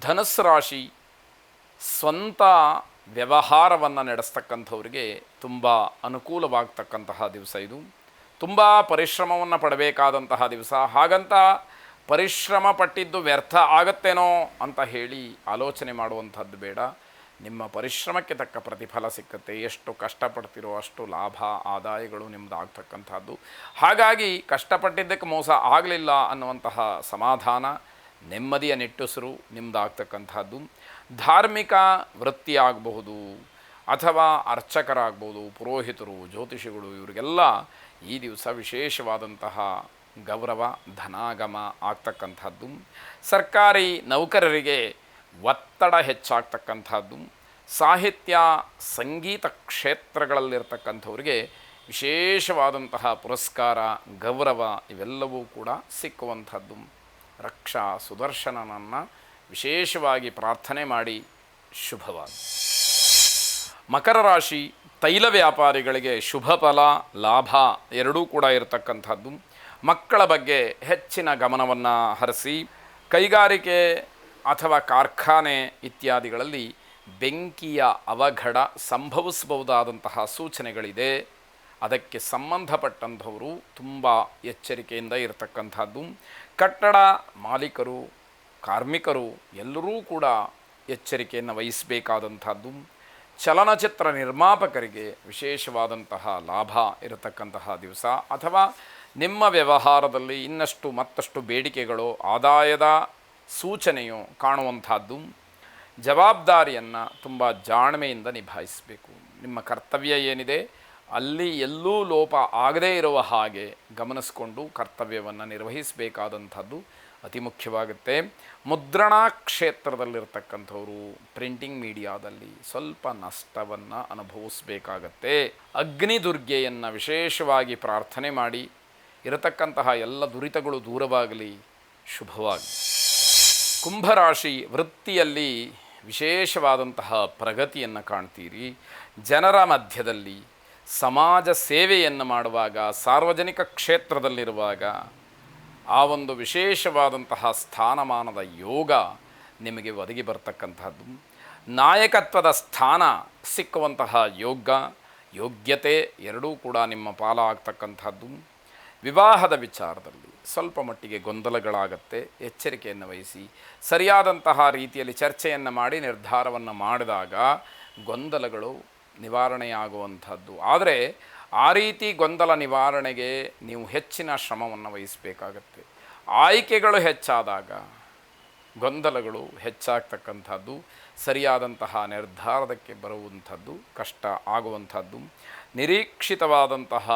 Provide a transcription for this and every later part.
ಧನುಸ್ಸು ರಾಶಿ ಸ್ವಂತ ವ್ಯವಹಾರವನ್ನು ನಡೆಸ್ತಕ್ಕಂಥವ್ರಿಗೆ ತುಂಬ ಅನುಕೂಲವಾಗ್ತಕ್ಕಂತಹ ದಿವಸ ಇದು. ತುಂಬ ಪರಿಶ್ರಮವನ್ನು ಪಡಬೇಕಾದಂತಹ ದಿವಸ. ಹಾಗಂತ ಪರಿಶ್ರಮ ಪಟ್ಟಿದ್ದು ವ್ಯರ್ಥ ಆಗತ್ತೇನೋ ಅಂತ ಹೇಳಿ ಆಲೋಚನೆ ಮಾಡುವಂಥದ್ದು ಬೇಡ. ನಿಮ್ಮ ಪರಿಶ್ರಮಕ್ಕೆ ತಕ್ಕ ಪ್ರತಿಫಲ ಸಿಕ್ಕತ್ತೆ. ಎಷ್ಟು ಕಷ್ಟಪಡ್ತಿರೋ ಅಷ್ಟು ಲಾಭ ಆದಾಯಗಳು ನಿಮ್ಮದು ಆಗ್ತಕ್ಕಂಥದ್ದು. ಹಾಗಾಗಿ ಕಷ್ಟಪಟ್ಟಿದ್ದಕ್ಕೆ ಮೋಸ ಆಗಲಿಲ್ಲ ಅನ್ನುವಂತಹ ಸಮಾಧಾನ, ನೆಮ್ಮದಿಯ ನಿಟ್ಟುಸಿರು ನಿಮ್ಮದಾಗ್ತಕ್ಕಂಥದ್ದು. ಧಾರ್ಮಿಕ ವೃತ್ತಿ ಆಗಬಹುದು, ಅಥವಾ ಅರ್ಚಕರಾಗ್ಬೋದು, ಪುರೋಹಿತರು, ಜ್ಯೋತಿಷಿಗಳು, ಇವರಿಗೆಲ್ಲ ಈ ದಿವಸ ವಿಶೇಷವಾದಂತಹ ಗೌರವ ಧನಾಗಮ ಆಗ್ತಕ್ಕಂಥದ್ದು. ಸರ್ಕಾರಿ ನೌಕರರಿಗೆ ಒತ್ತಡ ಹೆಚ್ಚಾಗ್ತಕ್ಕಂಥದ್ದು. ಸಾಹಿತ್ಯ ಸಂಗೀತ ಕ್ಷೇತ್ರಗಳಲ್ಲಿರ್ತಕ್ಕಂಥವ್ರಿಗೆ ವಿಶೇಷವಾದಂತಹ ಪುರಸ್ಕಾರ ಗೌರವ ಇವೆಲ್ಲವೂ ಕೂಡ ಸಿಕ್ಕುವಂಥದ್ದು. ರಕ್ಷಾ ಸುದರ್ಶನನನ್ನು ವಿಶೇಷವಾಗಿ ಪ್ರಾರ್ಥನೆ ಮಾಡಿ ಶುಭವಾದ. ಮಕರ ರಾಶಿ ತೈಲ ವ್ಯಾಪಾರಿಗಳಿಗೆ ಶುಭ ಫಲ ಲಾಭ ಎರಡೂ ಕೂಡ ಇರತಕ್ಕಂಥದ್ದು. ಮಕ್ಕಳ ಬಗ್ಗೆ ಹೆಚ್ಚಿನ ಗಮನವನ್ನು ಹರಿಸಿ. ಕೈಗಾರಿಕೆ ಅಥವಾ ಕಾರ್ಖಾನೆ ಇತ್ಯಾದಿಗಳಲ್ಲಿ ಬೆಂಕಿಯ ಅವಘಡ ಸಂಭವಿಸಬಹುದಾದಂತಹ ಸೂಚನೆಗಳಿದೆ. ಅದಕ್ಕೆ ಸಂಬಂಧಪಟ್ಟಂಥವರು ತುಂಬ ಎಚ್ಚರಿಕೆಯಿಂದ ಇರತಕ್ಕಂಥದ್ದು. ಕಟ್ಟಡ ಮಾಲೀಕರು, ಕಾರ್ಮಿಕರು ಎಲ್ಲರೂ ಕೂಡ ಎಚ್ಚರಿಕೆಯನ್ನು ವಹಿಸಬೇಕಾದಂಥದ್ದು. ಚಲನಚಿತ್ರ ನಿರ್ಮಾಪಕರಿಗೆ ವಿಶೇಷವಾದಂತಹ ಲಾಭ ಇರತಕ್ಕಂತಹ ದಿವಸ. ಅಥವಾ ನಿಮ್ಮ ವ್ಯವಹಾರದಲ್ಲಿ ಇನ್ನಷ್ಟು ಮತ್ತಷ್ಟು ಬೇಡಿಕೆಗಳು, ಆದಾಯದ ಸೂಚನೆಯು ಕಾಣುವಂಥದ್ದು. ಜವಾಬ್ದಾರಿಯನ್ನು ತುಂಬ ಜಾಣ್ಮೆಯಿಂದ ನಿಭಾಯಿಸಬೇಕು. ನಿಮ್ಮ ಕರ್ತವ್ಯ ಏನಿದೆ ಅಲ್ಲಿ ಎಲ್ಲೂ ಲೋಪ ಆಗದೇ ಇರುವ ಹಾಗೆ ಗಮನಿಸಿಕೊಂಡು ಕರ್ತವ್ಯವನ್ನು ನಿರ್ವಹಿಸಬೇಕಾದಂಥದ್ದು ಅತಿ ಮುಖ್ಯವಾಗುತ್ತೆ. ಮುದ್ರಣಾ ಕ್ಷೇತ್ರದಲ್ಲಿರ್ತಕ್ಕಂಥವರು, ಪ್ರಿಂಟಿಂಗ್ ಮೀಡಿಯಾದಲ್ಲಿ ಸ್ವಲ್ಪ ನಷ್ಟವನ್ನು ಅನುಭವಿಸಬೇಕಾಗತ್ತೆ. ಅಗ್ನಿದುರ್ಗೆಯನ್ನು ವಿಶೇಷವಾಗಿ ಪ್ರಾರ್ಥನೆ ಮಾಡಿ. ಇರತಕ್ಕಂತಹ ಎಲ್ಲ ದುರಿತಗಳು ದೂರವಾಗಲಿ. ಶುಭವಾಗಿ. ಕುಂಭರಾಶಿ ವೃತ್ತಿಯಲ್ಲಿ ವಿಶೇಷವಾದಂತಹ ಪ್ರಗತಿಯನ್ನು ಕಾಣ್ತೀರಿ. ಜನರ ಮಧ್ಯದಲ್ಲಿ ಸಮಾಜ ಸೇವೆಯನ್ನು ಮಾಡುವಾಗ, ಸಾರ್ವಜನಿಕ ಕ್ಷೇತ್ರದಲ್ಲಿರುವಾಗ ಆ ಒಂದು ವಿಶೇಷವಾದಂತಹ ಸ್ಥಾನಮಾನದ ಯೋಗ ನಿಮಗೆ ಒದಗಿ ಬರ್ತಕ್ಕಂಥದ್ದು. ನಾಯಕತ್ವದ ಸ್ಥಾನ ಸಿಕ್ಕುವಂತಹ ಯೋಗ್ಯತೆ ಎರಡೂ ಕೂಡ ನಿಮ್ಮ ಪಾಲಾಗ್ತಕ್ಕಂಥದ್ದು. ವಿವಾಹದ ವಿಚಾರದಲ್ಲಿ ಸ್ವಲ್ಪ ಮಟ್ಟಿಗೆ ಗೊಂದಲಗಳಾಗತ್ತೆ. ಎಚ್ಚರಿಕೆಯನ್ನು ವಹಿಸಿ. ಸರಿಯಾದಂತಹ ರೀತಿಯಲ್ಲಿ ಚರ್ಚೆಯನ್ನು ಮಾಡಿ ನಿರ್ಧಾರವನ್ನು ಮಾಡಿದಾಗ ಗೊಂದಲಗಳು ನಿವಾರಣೆಯಾಗುವಂಥದ್ದು. ಆದರೆ ಆ ರೀತಿ ಗೊಂದಲ ನಿವಾರಣೆಗೆ ನೀವು ಹೆಚ್ಚಿನ ಶ್ರಮವನ್ನು ವಹಿಸಬೇಕಾಗತ್ತೆ. ಆಯ್ಕೆಗಳು ಹೆಚ್ಚಾದಾಗ ಗೊಂದಲಗಳು ಹೆಚ್ಚಾಗ್ತಕ್ಕಂಥದ್ದು. ಸರಿಯಾದಂತಹ ನಿರ್ಧಾರದಕ್ಕೆ ಬರುವಂಥದ್ದು ಕಷ್ಟ ಆಗುವಂಥದ್ದು. ನಿರೀಕ್ಷಿತವಾದಂತಹ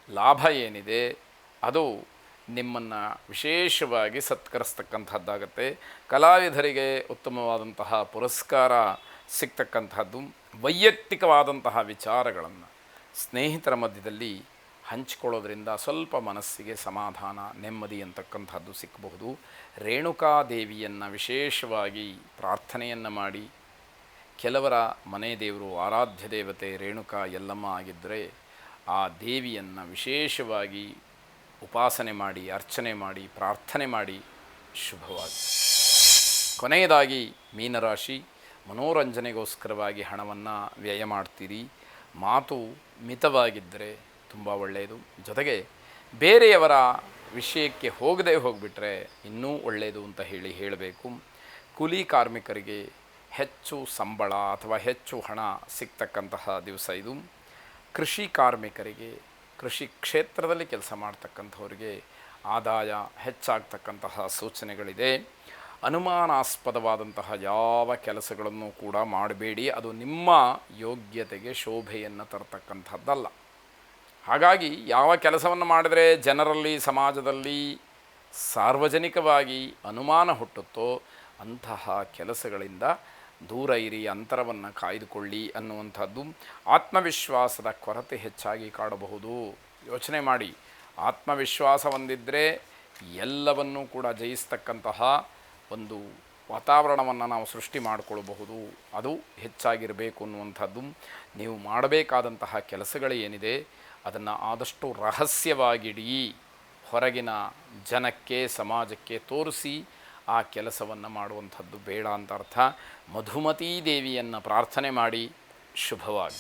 ಲಾಭ ಏನಿದೆ ಅದು ನಿಮ್ಮನ್ನು ವಿಶೇಷವಾಗಿ ಸತ್ಕರಿಸ್ತಕ್ಕಂಥದ್ದಾಗತ್ತೆ. ಕಲಾವಿದರಿಗೆ ಉತ್ತಮವಾದಂತಹ ಪುರಸ್ಕಾರ ಸಿಗ್ತಕ್ಕಂಥದ್ದು. ವೈಯಕ್ತಿಕವಾದಂತಹ ವಿಚಾರಗಳನ್ನು ಸ್ನೇಹಿತರ ಮಧ್ಯದಲ್ಲಿ ಹಂಚಿಕೊಳ್ಳೋದ್ರಿಂದ ಸ್ವಲ್ಪ ಮನಸ್ಸಿಗೆ ಸಮಾಧಾನ ನೆಮ್ಮದಿ ಅಂತಕ್ಕಂಥದ್ದು ಸಿಕ್ಕಬಹುದು. ರೇಣುಕಾದೇವಿಯನ್ನು ವಿಶೇಷವಾಗಿ ಪ್ರಾರ್ಥನೆಯನ್ನು ಮಾಡಿ. ಕೆಲವರ ಮನೆ ದೇವರು ಆರಾಧ್ಯ ದೇವತೆ ರೇಣುಕಾ ಯಲ್ಲಮ್ಮ ಆಗಿದ್ದರೆ ಆ ದೇವಿಯನ್ನು ವಿಶೇಷವಾಗಿ ಉಪಾಸನೆ ಮಾಡಿ, ಅರ್ಚನೆ ಮಾಡಿ, ಪ್ರಾರ್ಥನೆ ಮಾಡಿ. ಶುಭವಾಗಿ. ಕೊನೆಯದಾಗಿ ಮೀನರಾಶಿ ಮನೋರಂಜನೆಗೋಸ್ಕರವಾಗಿ ಹಣವನ್ನು ವ್ಯಯ ಮಾಡ್ತೀರಿ. ಮಾತು ಮಿತವಾಗಿದ್ದರೆ ತುಂಬ ಒಳ್ಳೆಯದು. ಜೊತೆಗೆ ಬೇರೆಯವರ ವಿಷಯಕ್ಕೆ ಹೋಗಿಬಿಟ್ರೆ ಇನ್ನೂ ಒಳ್ಳೆಯದು ಅಂತ ಹೇಳಬೇಕು. ಕೂಲಿ ಕಾರ್ಮಿಕರಿಗೆ ಹೆಚ್ಚು ಸಂಬಳ ಅಥವಾ ಹೆಚ್ಚು ಹಣ ಸಿಗ್ತಕ್ಕಂತಹ ದಿವಸ ಇದು. ಕೃಷಿ ಕಾರ್ಮಿಕರಿಗೆ, ಕೃಷಿ ಕ್ಷೇತ್ರದಲ್ಲಿ ಕೆಲಸ ಮಾಡ್ತಕ್ಕಂಥವ್ರಿಗೆ ಆದಾಯ ಹೆಚ್ಚಾಗ್ತಕ್ಕಂತಹ ಸೂಚನೆಗಳಿದೆ. ಅನುಮಾನಾಸ್ಪದವಾದಂತಹ ಯಾವ ಕೆಲಸಗಳನ್ನು ಕೂಡ ಮಾಡಬೇಡಿ. ಅದು ನಿಮ್ಮ ಯೋಗ್ಯತೆಗೆ ಶೋಭೆಯನ್ನು ತರತಕ್ಕಂಥದ್ದಲ್ಲ. ಹಾಗಾಗಿ ಯಾವ ಕೆಲಸವನ್ನು ಮಾಡಿದರೆ ಜನರಲ್ಲಿ, ಸಮಾಜದಲ್ಲಿ, ಸಾರ್ವಜನಿಕವಾಗಿ ಅನುಮಾನ ಹುಟ್ಟುತ್ತೋ ಅಂತಹ ಕೆಲಸಗಳಿಂದ ದೂರ ಇರಿ, ಅಂತರವನ್ನು ಕಾಯ್ದುಕೊಳ್ಳಿ ಅನ್ನುವಂಥದ್ದು. ಆತ್ಮವಿಶ್ವಾಸದ ಕೊರತೆ ಹೆಚ್ಚಾಗಿ ಕಾಡಬಹುದು. ಯೋಚನೆ ಮಾಡಿ. ಆತ್ಮವಿಶ್ವಾಸ ಹೊಂದಿದ್ದರೆ ಎಲ್ಲವನ್ನೂ ಕೂಡ ಜಯಿಸ್ತಕ್ಕಂತಹ ಒಂದು ವಾತಾವರಣವನ್ನು ನಾವು ಸೃಷ್ಟಿ ಮಾಡಿಕೊಳ್ಳಬಹುದು. ಅದು ಹೆಚ್ಚಾಗಿರಬೇಕು ಅನ್ನುವಂಥದ್ದು. ನೀವು ಮಾಡಬೇಕಾದಂತಹ ಕೆಲಸಗಳು ಏನಿದೆ ಅದನ್ನು ಆದಷ್ಟು ರಹಸ್ಯವಾಗಿಡಿ. ಹೊರಗಿನ ಜನಕ್ಕೆ, ಸಮಾಜಕ್ಕೆ ತೋರಿಸಿ ಆ ಕೆಲಸವನ್ನು ಮಾಡುವಂಥದ್ದು ಬೇಡ ಅಂತ ಅರ್ಥ. ಮಧುಮತೀ ದೇವಿಯನ್ನು ಪ್ರಾರ್ಥನೆ ಮಾಡಿ. ಶುಭವಾಗಿ.